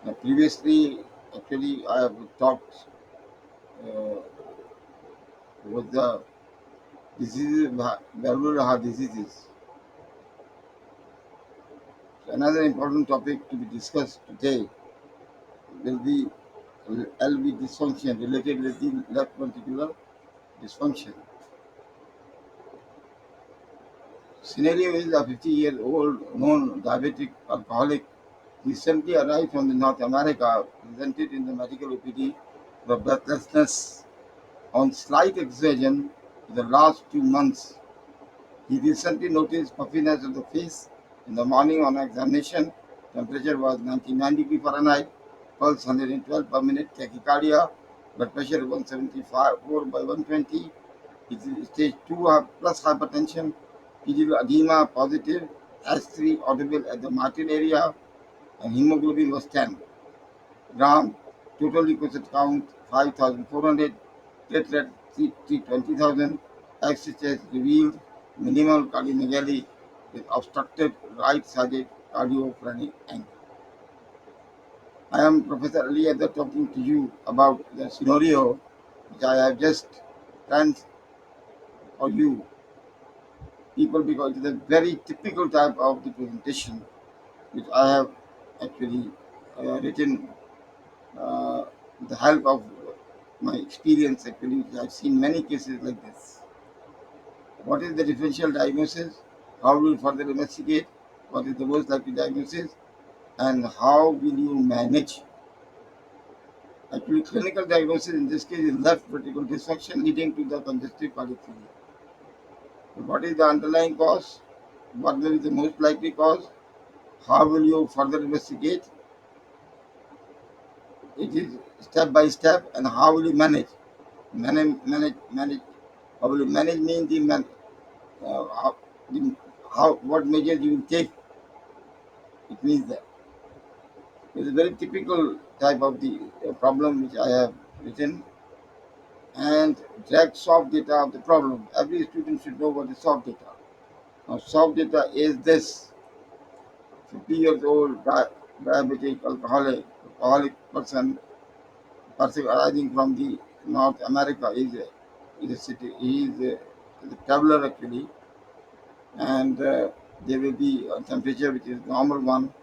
Now, previously, actually, I have talked uh, with the diseases, valvular heart diseases. So another important topic to be discussed today will be LV dysfunction related with the left ventricular dysfunction. Scenario is a 50-year-old known diabetic alcoholic recently arrived from the North America, presented in the medical OPD for breathlessness on slight exertion in the last 2 months. He recently noticed puffiness of the face in the morning on examination. Temperature was 99 degree Fahrenheit, pulse 112 per minute, tachycardia, blood pressure 175 4 by 120. It is stage 2 plus hypertension, pedial edema positive, S3 audible at the margin area, and hemoglobin was 10 gram. Total leukocyte count 5,400, platelet 20,000. X-rays revealed minimal cardiomegaly with obstructed right-sided cardiopulmonary angle. I am Professor Ali Adar talking to you about the scenario which I have just planned for you people because it is a very typical type of the presentation which I have actually written uh, with the help of my experience. Actually, I've seen many cases like this. What is the differential diagnosis? How will you further investigate? What is the most likely diagnosis? And how will you manage? Actually, clinical diagnosis in this case is left ventricular dysfunction leading to the congestive cardiac failure. So what is the underlying cause? What will be the most likely cause? How will you further investigate? It is step by step, and how will you manage? Manage. How will you manage means the, how what measures you will take. It means that it's a very typical type of the problem which I have written and drag soft data of the problem. Every student should know what is soft data. Now, soft data is this: 50 years old diabetic alcoholic person arising from the North America is a city. He is a traveler actually, and there will be a temperature which is normal one.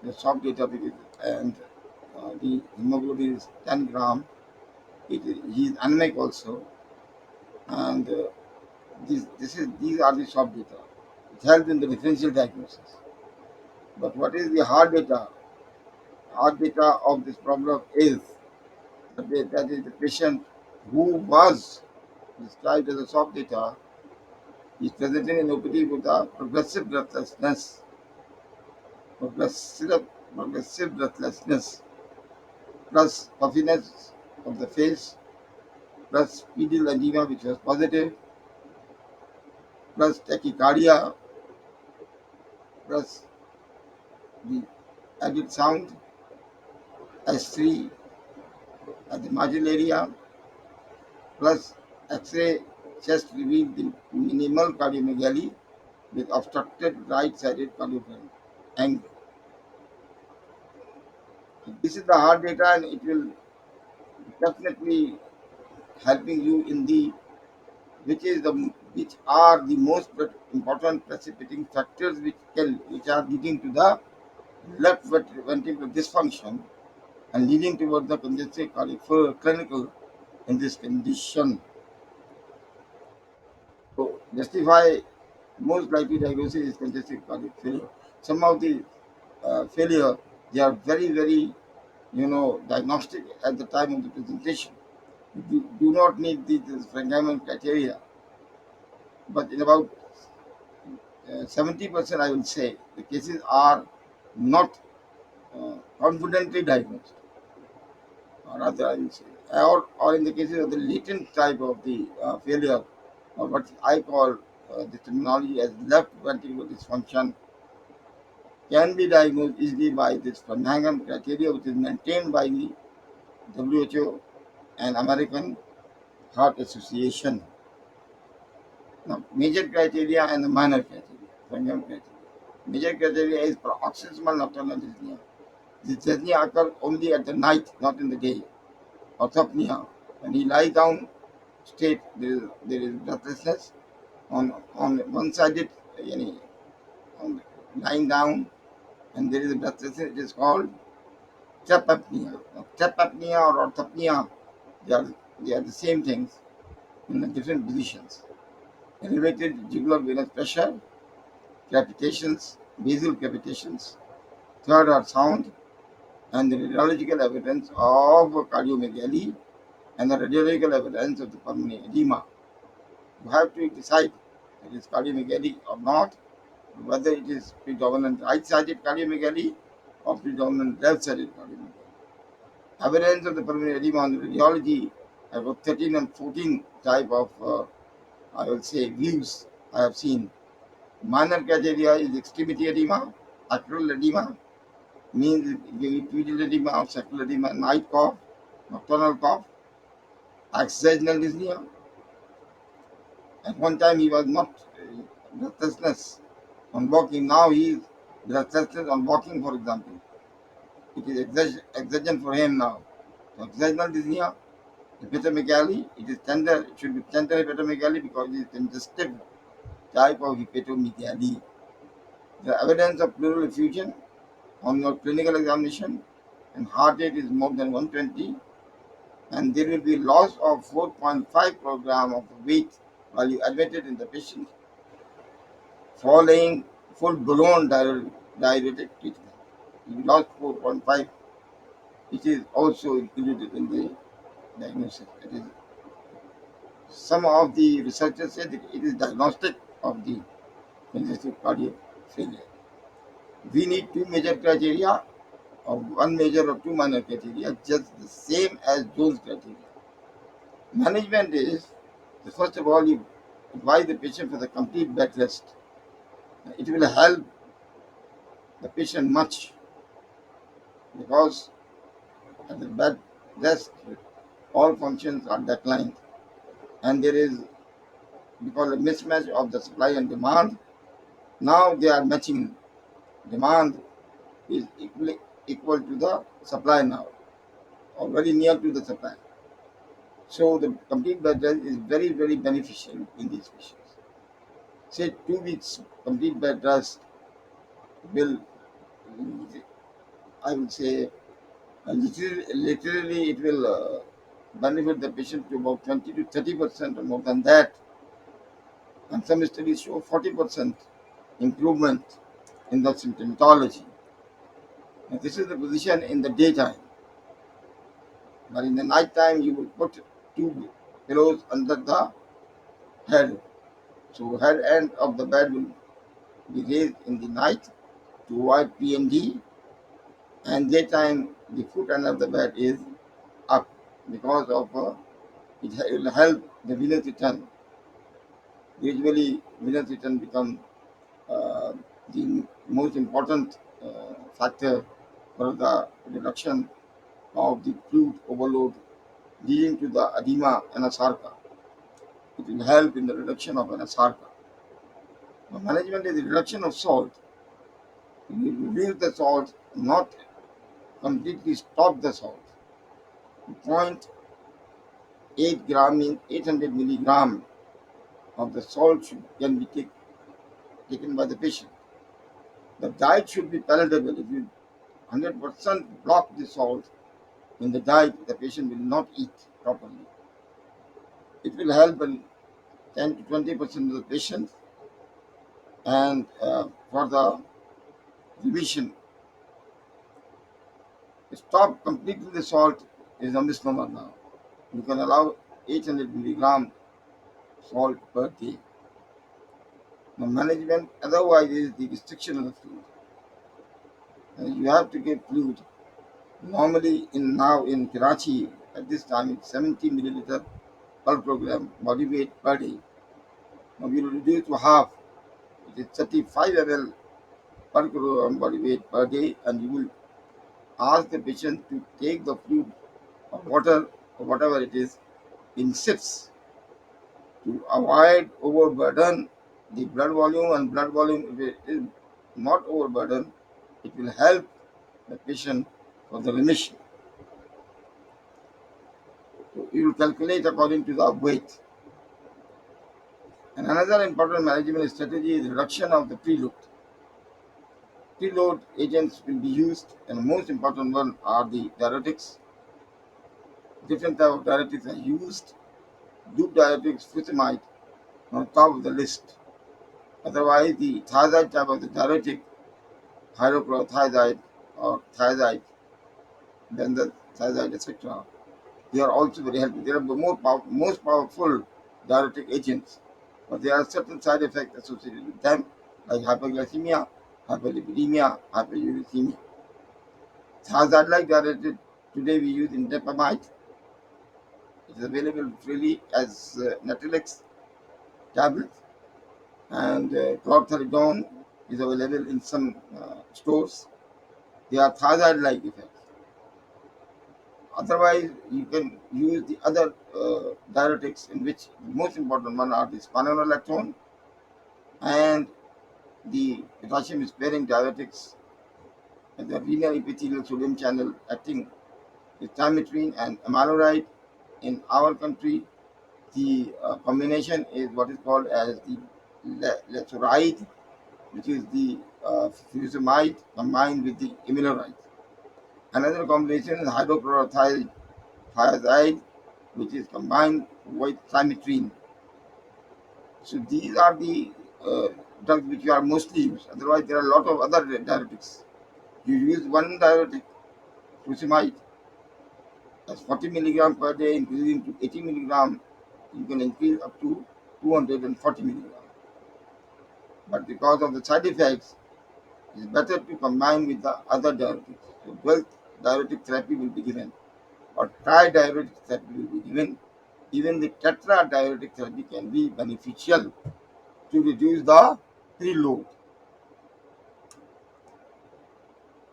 The soft data because and the hemoglobin is 10 gram. He is anemic also, and these are the soft data. It helps in the differential diagnosis. But what is the hard data? Hard data of this problem is that is the patient who was described as a soft data is presenting an OPD with a progressive, progressive breathlessness, plus puffiness of the face, plus pedal edema, which was positive, plus tachycardia, plus the added sound, S3 at the margin area, plus X-ray chest revealed the minimal cardiomegaly with obstructed right-sided cardiopulmonary angle. This is the hard data, and it will definitely helping you in the which are the most important precipitating factors which are leading to the left ventricular dysfunction and leading towards the congestive cardiac clinical in this condition. So justify most likely diagnosis is congestive cardiac failure. Some of the failure they are very diagnostic at the time of the presentation. You do not need this Frankenstein criteria, but in about 70% I will say the cases are not confidently diagnosed, or rather I will say, or in the cases of the latent type of the failure, or what I call the terminology as left ventricular dysfunction, can be diagnosed easily by this Frankenstein criteria, which is maintained by the WHO and American Heart Association. Now, major criteria and the minor criteria, Frankenstein criteria. Major criteria is paroxysmal nocturnal dyspnea. This dyspnea occurs only at the night, not in the day. Orthopnea. When he lies down straight, there is breathlessness on one-sided, on lying down, and there is breathlessness. It is called step apnea. Step apnea or orthopnea, they are, they are the same things in the different positions. Elevated jugular venous pressure, crepitations, basal crepitations, third are sound, and the radiological evidence of cardiomegaly and the radiological evidence of the pulmonary edema. You have to decide if it is cardiomegaly or not, whether it is predominant right-sided cardiomegaly or predominant left-sided cardiomegaly. Evidence of the pulmonary edema on the radiology, I have 13 and 14 type of, I will say, views I have seen. Minor criteria is extremity edema, acral edema, means pudendal edema or sacral edema, night cough, nocturnal cough, accidental dyspnea. At one time he was not breathlessness on walking. Now he is breathlessness on walking, for example. It is exertion for him now. So exertional dyspnea, hepatomegaly, it is tender. It should be tender hepatomegaly because it is congestive type of hepatomegaly. The evidence of pleural effusion on your clinical examination and heart rate is more than 120, and there will be loss of 4.5 kilogram of weight while you admitted in the patient following full-blown diuretic treatment. You lost 4.5. It is also included in the diagnosis. It is, some of the researchers say that it is diagnostic of the congestive cardiac failure. We need two major criteria or one major or two minor criteria, just the same as those criteria. Management is, first of all, you advise the patient for the complete bed rest. It will help the patient much because at the bed rest, all functions are declined, and there is, because of mismatch of the supply and demand. Now they are matching. Demand is equal to the supply now, or very near to the supply. So the complete bed rest is very, very beneficial in these patients. Say 2 weeks complete bed rest will, I will say, literally it will benefit the patient to about 20 to 30% or more than that. And some studies show 40% improvement in the symptomatology. And this is the position in the daytime. But in the night time, you will put two pillows under the head. So head end of the bed will be raised in the night to avoid PND, and daytime the foot end of the bed is up because of it will help the venous return. Usually, venous return becomes the most important factor for the reduction of the fluid overload leading to the edema and asarca. It will help in the reduction of an asarca. The management is the reduction of salt. You reduce the salt, not completely stop the salt. 0.8 gram means 800 milligram of the salt can be taken by the patient. The diet should be palatable. If you 100% block the salt in the diet, the patient will not eat properly. It will help in 10 to 20% of the patients, and for the revision, stop completely the salt is a misnomer now. You can allow 800 milligram salt per day. Now management otherwise is the restriction of the fluid. You have to give fluid. Normally now in Karachi at this time it's 70 milliliter per program body weight per day. Now we will reduce to half. It is 35 ml per kilogram body weight per day, and you will ask the patient to take the fluid or water or whatever it is in sips to avoid overburden the blood volume, and blood volume not overburden. It will help the patient for the remission. So you will calculate according to the weight. And another important management strategy is reduction of the preload. Preload agents will be used, and the most important one are the diuretics. Different type of diuretics are used. Loop diuretics, fusimide on top of the list. Otherwise, the thiazide type of the diuretic, hydrochlorothiazide or thiazide, benzothiazide, etc., they are also very helpful. They are the most powerful diuretic agents, but there are certain side effects associated with them, like hyperglycemia, hyperlipidemia, hyperuricemia. Thiazide-like diuretic today we use indapamide. It is available freely as Natrilex tablets, and chlorthalidone is available in some stores. They are thiazide-like effects. Otherwise, you can use the other diuretics, in which the most important one are the spironolactone and the potassium sparing diuretics, and the renal epithelial sodium channel acting is thymotrine and amiloride. In our country, the combination is what is called as the lesuride, which is the fusimide combined with the amiloride. Another combination is hydrochlorothiazide, which is combined with thymotrine. So these are the uh, drugs which are mostly used. Otherwise, there are a lot of other diuretics. You use one diuretic, fusimide, as 40 milligram per day, increasing to 80 milligram. You can increase up to 240 milligram. But because of the side effects, it's better to combine with the other diuretics. So 12 diuretic therapy will be given, or tri-diuretic therapy will be given. Even the tetra-diuretic therapy can be beneficial to reduce the preload.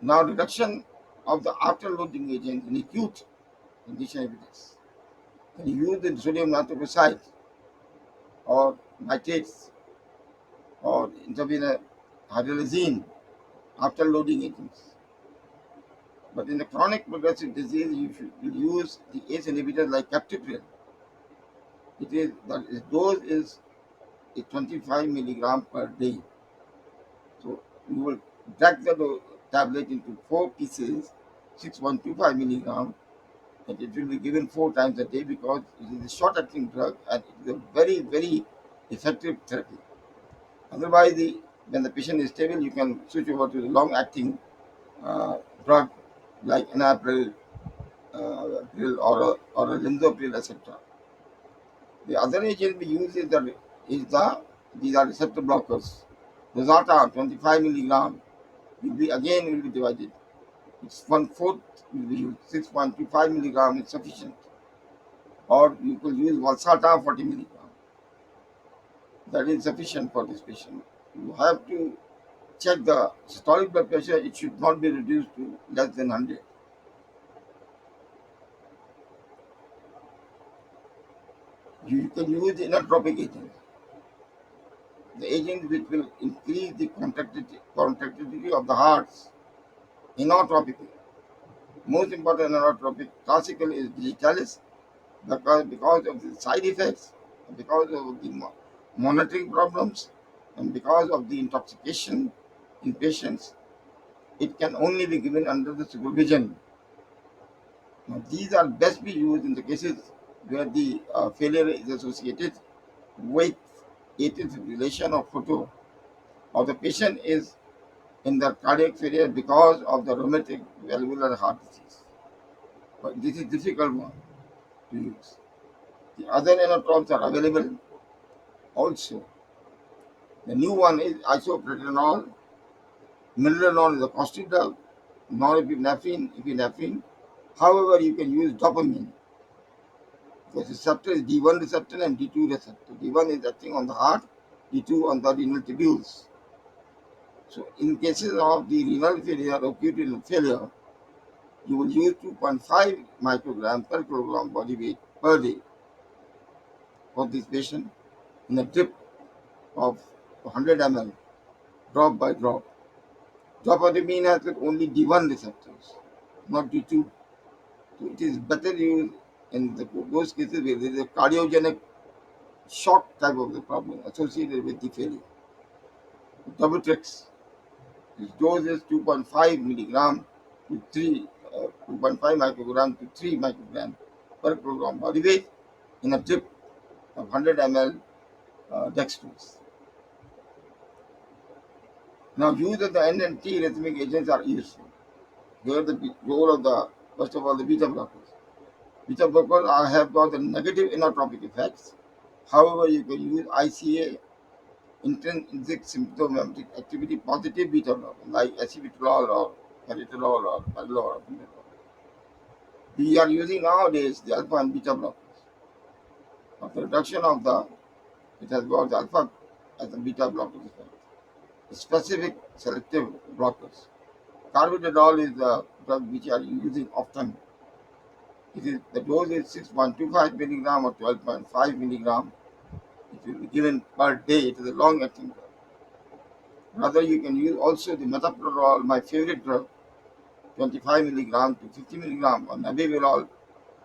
Now, reduction of the after-loading agent in acute condition evidence. Can you use the sodium nitroprusside or nitrates or intravenous hydralazine after-loading agents? But in the chronic progressive disease, you should use the ACE inhibitor like captopril. Its dose is 25 milligram per day. So you will break the tablet into 4 pieces, 6.25 milligram, and it will be given 4 times a day, because it is a short-acting drug and it is a very, very effective therapy. Otherwise, when the patient is stable, you can switch over to the long-acting drug like enalapril, or a linzopril, etc. The other agent we use these are receptor blockers. Rosartan 25 milligram will be divided. It's 1/4 will be used. 6.25 milligram is sufficient. Or you could use valsartan 40 milligram. That is sufficient for this patient. You have to check the systolic blood pressure. It should not be reduced to less than 100. You can use the inotropic agent, the agent which will increase the contractility of the hearts. Inotropic. Most important inotropic classical is digitalis, because of the side effects, because of the monitoring problems, and because of the intoxication in patients. It can only be given under the supervision. Now, these are best be used in the cases where the failure is associated with atrial fibrillation or photo, or the patient is in the cardiac failure because of the rheumatic valvular heart disease. But this is difficult one to use. The other nanotropes are available also. The new one is isoproterenol. Milrinol is a caustic drug. Epinephrine. However, you can use dopamine. The receptor is D1 receptor and D2 receptor. D1 is acting on the heart, D2 on the renal tubules. So, in cases of the renal failure or acute renal failure, you will use 2.5 microgram per kilogram body weight per day for this patient in a drip of 100 ml, drop by drop. Dopamine has got only D1 receptors, not D2. So it is better used in those cases where there is a cardiogenic shock type of the problem associated with the failure. Dobutrix, its dose is 2.5 milligram to 2.5 microgram to 3 microgram per kilogram body weight in a drip of 100 ml dextrose. Now, use of the anti-rhythmic agents are useful. Here, the role of the first of all the beta blockers. Beta blockers have got the negative inotropic effects. However, you can use ICA, intrinsic symptomatic activity positive beta blocker like acetylol or caritrolol or parallel or phenol. We are using nowadays the alpha and beta blockers. Of the reduction of the, it has got alpha as a beta blocker effect. Specific selective blockers. Carvedilol is the drug which are using often. It is the dose is 6.25 milligram or 12.5 milligram. It will be given per day. It is a long-acting drug. Rather, you can use also the metoprolol, my favorite drug, 25 milligram to 50 milligram, or nabivolol,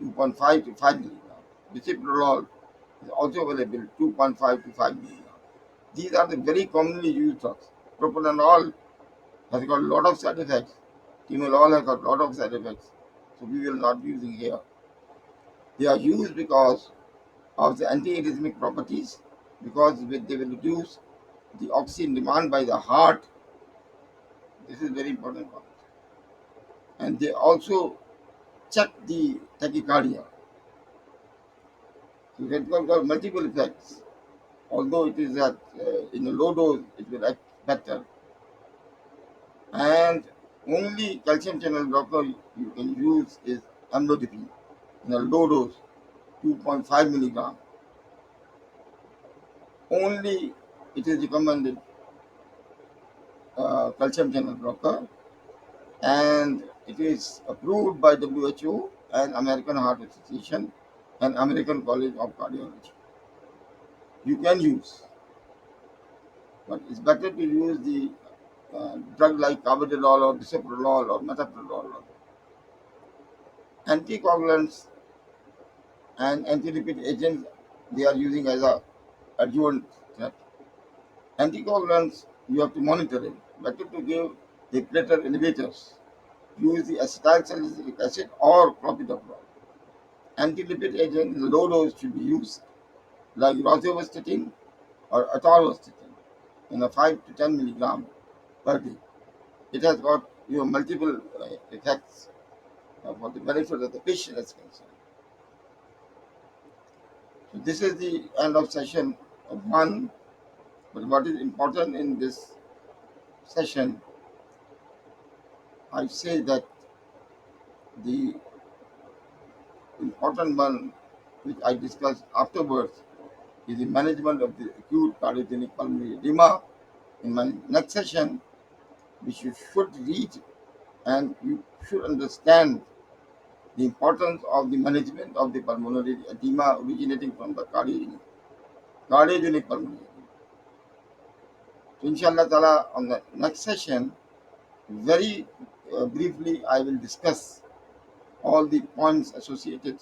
2.5 to 5 milligram. Bisoprolol is also available, 2.5 to 5 milligram. These are the very commonly used drugs. Propranolol has got a lot of side effects. Timolol has got a lot of side effects. So we will not be using here. They are used because of the antiarrhythmic properties, because they will reduce the oxygen demand by the heart. This is very important point. And they also check the tachycardia. So it has got multiple effects. Although it is at in a low dose, it will act better. And only calcium channel blocker you can use is amlodipine in a low dose, 2.5 milligram. Only it is recommended calcium channel blocker, and it is approved by WHO and American Heart Association and American College of Cardiology. You can use, but it's better to use the drug like carvedilol or bisoprolol or metoprolol. Anticoagulants and anti-lipid agents they are using as a adjuvant therapy. Anticoagulants you have to monitor it. Better to give the plater inhibitors. Use the acetylsalicylic acid or clopidogrel. Anti-lipid agent in low dose should be used like rosuvastatin or atorvastatin in a 5 to 10 milligram per day. It has got multiple effects for the benefit of the patient is concerned. So this is the end of session 1. But what is important in this session, I say that the important one which I discussed afterwards is the management of the acute cardiogenic pulmonary edema. In my next session, which you should read and you should understand the importance of the management of the pulmonary edema originating from the cardiogenic pulmonary edema. So inshallah ta'ala on the next session, very briefly I will discuss all the points associated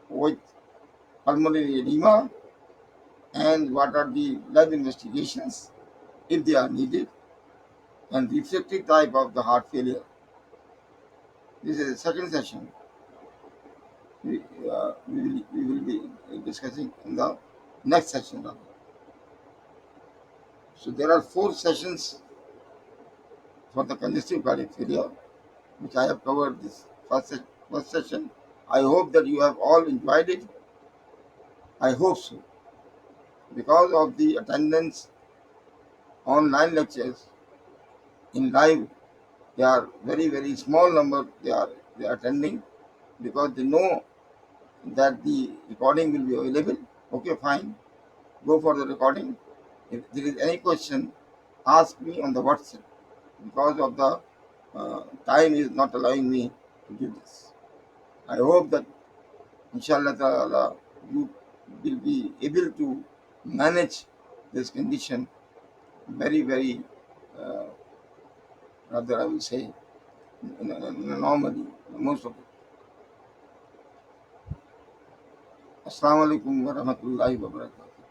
with pulmonary edema and what are the lab investigations if they are needed and refractory type of the heart failure. This is the second session. We will be discussing in the next session. So there are 4 sessions for the congestive cardiac failure, which I have covered this first session. I hope that you have all enjoyed it. I hope so. Because of the attendance online lectures in live, they are very small number they are attending because they know that the recording will be available. Okay, fine. Go for the recording. If there is any question, ask me on the WhatsApp because of the time is not allowing me to do this. I hope that inshallah ta'ala you will be able to manage this condition very uh, rather I will say normally, most of it. Assalamu alaikum wa rahmatullahi wa barakatuh.